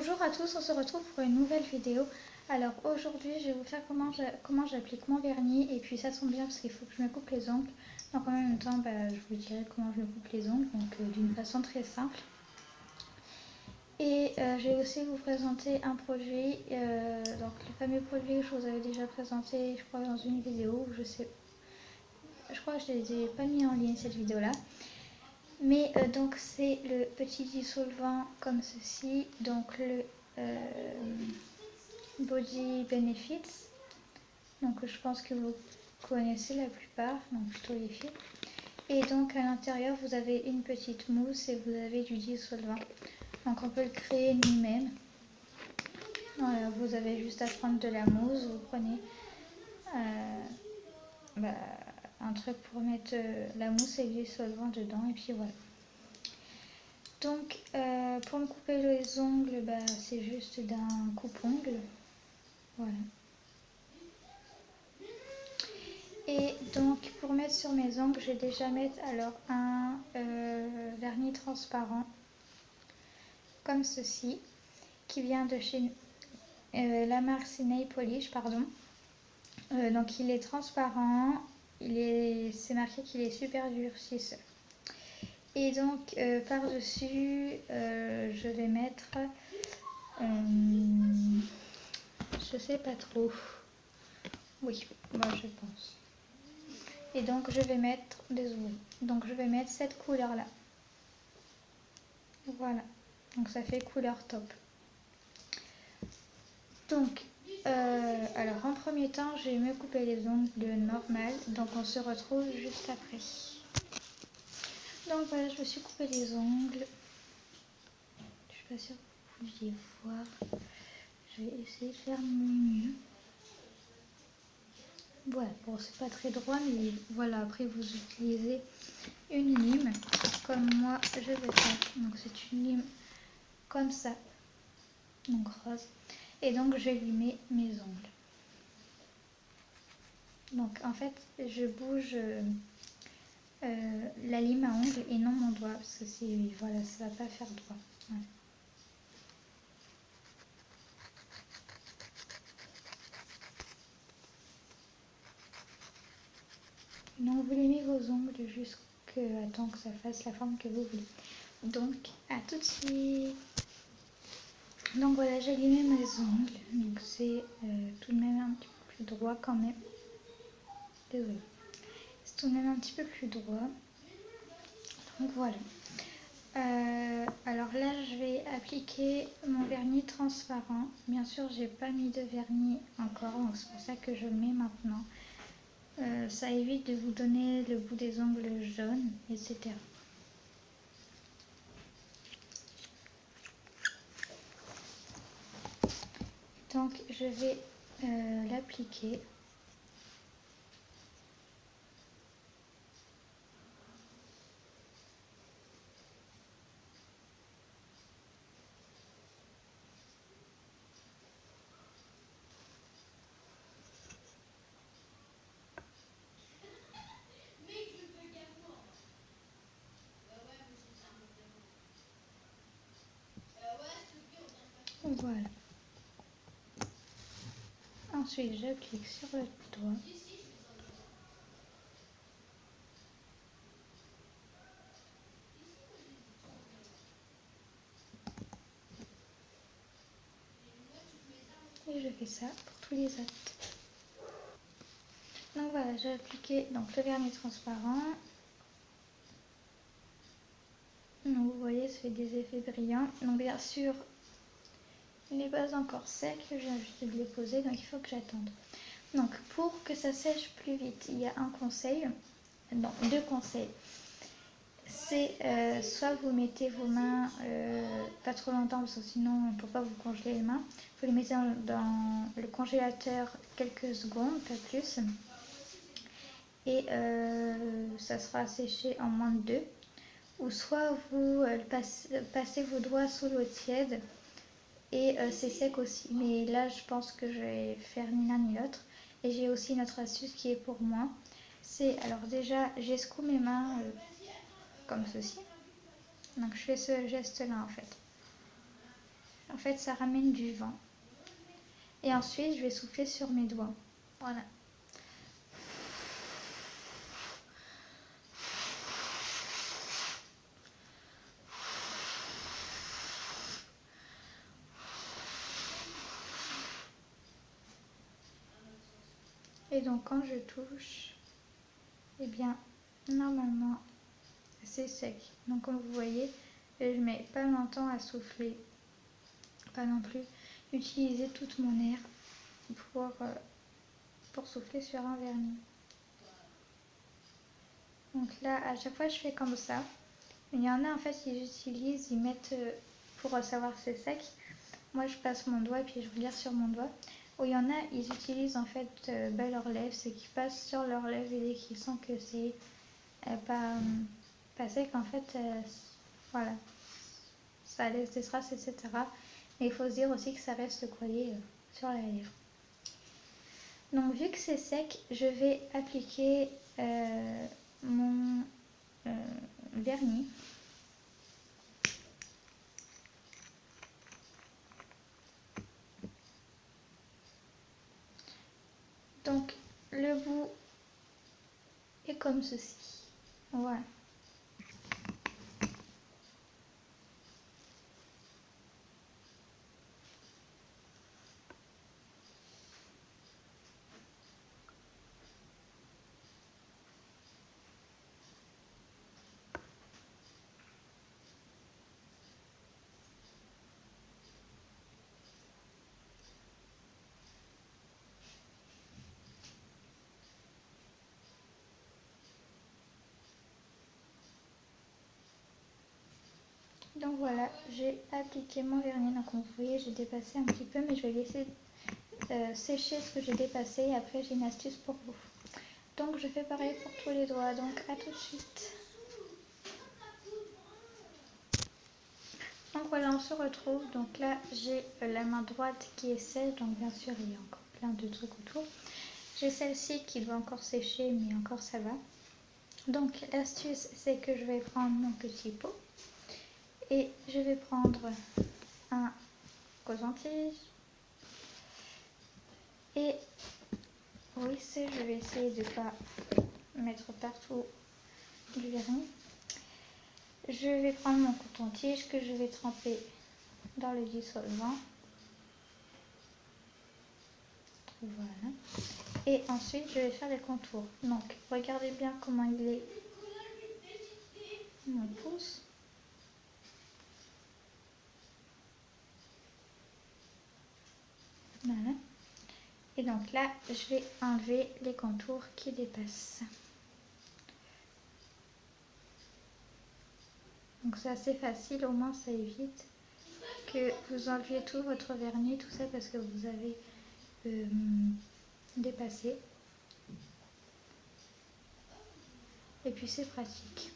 Bonjour à tous, on se retrouve pour une nouvelle vidéo. Alors aujourd'hui je vais vous faire comment j'applique mon vernis, et puis ça tombe bien parce qu'il faut que je me coupe les ongles. Donc en même temps je vous dirai comment je me coupe les ongles, donc d'une façon très simple. Et je vais aussi vous présenter un produit, donc le fameux produit que je vous avais déjà présenté je crois dans une vidéo, je crois que je ne l'ai pas mis en ligne cette vidéo là. Mais donc c'est le petit dissolvant comme ceci, donc le Body Benefits, donc je pense que vous connaissez la plupart, donc plutôt les filles. Et donc à l'intérieur vous avez une petite mousse et vous avez du dissolvant, donc on peut le créer nous-mêmes. Voilà, vous avez juste à prendre de la mousse, vous prenez un truc pour mettre la mousse et le dissolvant dedans, et puis voilà. Donc pour me couper les ongles, c'est juste d'un coupe-ongle, voilà. Et donc pour mettre sur mes ongles, je vais déjà mettre alors un vernis transparent comme ceci, qui vient de chez la marque c'est Nail Polish, pardon. Donc il est transparent, c'est marqué qu'il est super durcisseur. Et donc par-dessus, je vais mettre, je sais pas trop, oui, moi je pense. Et donc je vais mettre, désolé, donc je vais mettre cette couleur là. Voilà, donc ça fait couleur top. Donc, alors en premier temps, je vais me couper les ongles normal, donc on se retrouve juste après. Donc voilà, je me suis coupé les ongles. Je suis pas sûre que vous pouviez voir. Je vais essayer de faire mon mieux. Voilà, bon, c'est pas très droit, mais voilà, après vous utilisez une lime, comme moi je vais faire. Donc c'est une lime comme ça, donc rose. Et donc je vais limer mes ongles. Donc en fait, je bouge la lime à ongles et non mon doigt, parce que voilà, ça va pas faire droit. Voilà. Donc vous limez vos ongles jusqu'à temps que ça fasse la forme que vous voulez. Donc à tout de suite. Donc voilà, j'ai limé mes ongles, donc c'est tout de même un petit peu plus droit quand même. Désolée. C'est tout de même un petit peu plus droit. Donc voilà. Alors là, je vais appliquer mon vernis transparent. Bien sûr, j'ai pas mis de vernis encore, donc c'est pour ça que je le mets maintenant. Ça évite de vous donner le bout des ongles jaunes, etc. Donc je vais l'appliquer. Voilà. Ensuite, j'applique sur le doigt. Et je fais ça pour tous les autres. Donc voilà, j'ai appliqué donc, le vernis transparent. Donc vous voyez, ça fait des effets brillants. Donc bien sûr, il n'est pas encore sec, je viens juste de les poser, donc il faut que j'attende. Donc pour que ça sèche plus vite, il y a un conseil, non, deux conseils. C'est soit vous mettez vos mains pas trop longtemps, parce que sinon on ne peut pas vous congeler les mains. Vous les mettez dans le congélateur quelques secondes, pas plus. Et ça sera séché en moins de 2. Ou soit vous passez vos doigts sous l'eau tiède et c'est sec aussi. Mais là, je pense que je vais faire ni l'un ni l'autre. Et j'ai aussi une autre astuce qui est pour moi. C'est, alors déjà, j'escoue mes mains comme ceci. Donc je fais ce geste là en fait. Je fait ça ramène du vent. Et ensuite je vais souffler sur mes doigts. Voilà. Et donc quand je touche, eh bien normalement c'est sec. Donc comme vous voyez, je mets pas longtemps à souffler, pas non plus utiliser toute mon air pour souffler sur un vernis. Donc là à chaque fois je fais comme ça. Il y en a en fait ils utilisent, ils mettent pour savoir si c'est sec. Moi je passe mon doigt et puis je regarde sur mon doigt. Ou il y en a ils utilisent en fait leurs lèvres, c'est qu'ils passent sur leurs lèvres et dès qu'ils sentent que c'est pas sec en fait voilà, ça laisse des traces etc. Mais il faut se dire aussi que ça reste collé sur la lèvre. Donc vu que c'est sec, je vais appliquer mon vernis. Donc le bout est comme ceci. Voilà. Donc voilà, j'ai appliqué mon vernis. Donc vous voyez, j'ai dépassé un petit peu, mais je vais laisser sécher ce que j'ai dépassé et après j'ai une astuce pour vous. Donc je fais pareil pour tous les doigts, donc à tout de suite. Donc voilà, on se retrouve. Donc là j'ai la main droite qui est sèche, donc bien sûr il y a encore plein de trucs autour. J'ai celle-ci qui doit encore sécher, mais encore ça va. Donc l'astuce c'est que je vais prendre mon petit pot et je vais prendre un coton-tige et oui, je vais essayer de ne pas mettre partout du vernis. Je vais prendre mon coton-tige que je vais tremper dans le dissolvant. Voilà. Et ensuite, je vais faire les contours. Donc, regardez bien comment il est mon pouce. Voilà. Et donc là, je vais enlever les contours qui dépassent. Donc c'est assez facile, au moins ça évite que vous enleviez tout votre vernis, tout ça parce que vous avez dépassé. Et puis c'est pratique.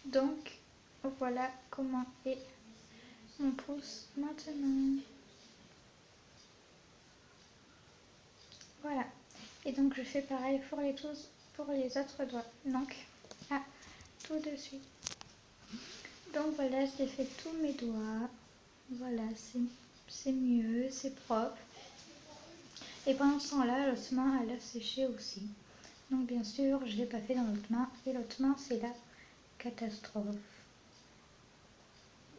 Donc voilà comment est mon pouce maintenant. Voilà. Et donc je fais pareil pour les autres doigts. Donc à tout de suite. Donc voilà, j'ai fait tous mes doigts. Voilà, c'est mieux, c'est propre. Et pendant ce temps-là, l'autre main, elle a séché aussi. Donc bien sûr, je ne l'ai pas fait dans l'autre main. Et l'autre main, c'est la catastrophe.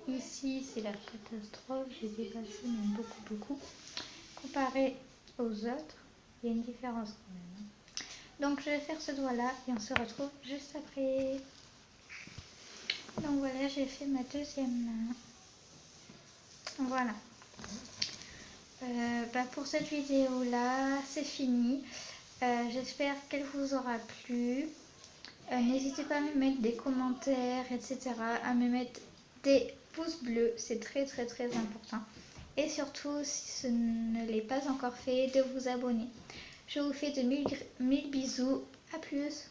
Ici, c'est la catastrophe. J'ai dépassé même beaucoup. Comparé aux autres, il y a une différence quand même. Donc je vais faire ce doigt-là et on se retrouve juste après. Donc voilà, j'ai fait ma deuxième main. Voilà. Pour cette vidéo là c'est fini. J'espère qu'elle vous aura plu. N'hésitez pas à me mettre des commentaires, etc. À me mettre des pouces bleus, c'est très très très important. Et surtout, si ce ne l'est pas encore fait, de vous abonner. Je vous fais de mille bisous. À plus.